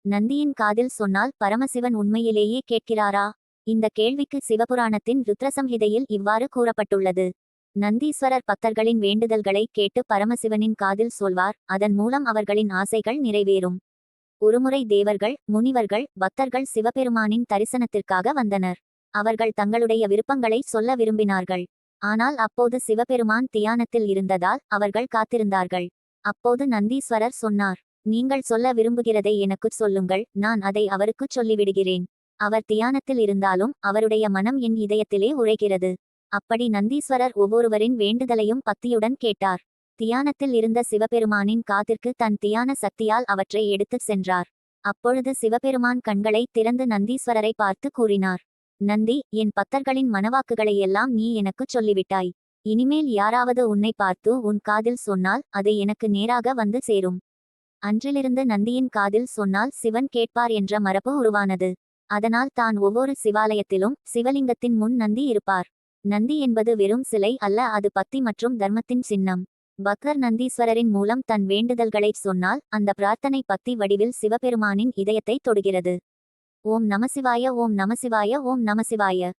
நந்தியின் காதில் சொன்னால் பரமசிவன் உண்மையிலேயே கேட்கிறாரா? இந்த கேள்விக்கு சிவபுராணத்தின் ருத்ரசம்ஹிதையில் இவ்வாறு கூறப்பட்டுள்ளது. நந்தீஸ்வரர் பக்தர்களின் வேண்டுதல்களை கேட்டு பரமசிவனின் காதில் சொல்வார். அதன் மூலம் அவர்களின் ஆசைகள் நிறைவேறும். ஒருமுறை தேவர்கள், முனிவர்கள், பக்தர்கள் சிவபெருமானின் தரிசனத்திற்காக வந்தனர். அவர்கள் தங்களுடைய விருப்பங்களை சொல்ல விரும்பினார்கள். ஆனால் அப்போது சிவபெருமான் தியானத்தில் இருந்ததால் அவர்கள் காத்திருந்தார்கள். அப்போது நந்தீஸ்வரர் சொன்னார், நீங்கள் சொல்ல விரும்புகிறதை எனக்குச் சொல்லுங்கள், நான் அதை அவருக்குச் சொல்லிவிடுகிறேன். அவர் தியானத்தில் இருந்தாலும் அவருடைய மனம் என் இதயத்திலே உறைகிறது. அப்படி நந்தீஸ்வரர் ஒவ்வொருவரின் வேண்டுதலையும் பக்தியுடன் கேட்டார். தியானத்தில் இருந்த சிவபெருமானின் காதிற்கு தன் தியான சக்தியால் அவற்றை எடுத்துச் சென்றார். அப்பொழுது சிவபெருமான் கண்களை திறந்து நந்தீஸ்வரரை பார்த்து கூறினார், நந்தி, என் பக்தர்களின் மனவாக்குகளையெல்லாம் நீ எனக்குச் சொல்லிவிட்டாய். இனிமேல் யாராவது உன்னை பார்த்து உன் காதில் சொன்னால் அது எனக்கு நேராக வந்து சேரும். அன்றிலிருந்து நந்தியின் காதில் சொன்னால் சிவன் கேட்பார் என்ற மரபு உருவானது. அதனால் தான் ஒவ்வொரு சிவாலயத்திலும் சிவலிங்கத்தின் முன் நந்தி இருப்பார். நந்தி என்பது வெறும் சிலை அல்ல, அது பக்தி மற்றும் தர்மத்தின் சின்னம். பக்தர் நந்தீஸ்வரரின் மூலம் தன் வேண்டுதல்களைச் சொன்னால் அந்த பிரார்த்தனை பக்தி வடிவில் சிவபெருமானின் இதயத்தை தொடுகிறது. ஓம் நமசிவாய, ஓம் நமசிவாய, ஓம் நமசிவாய.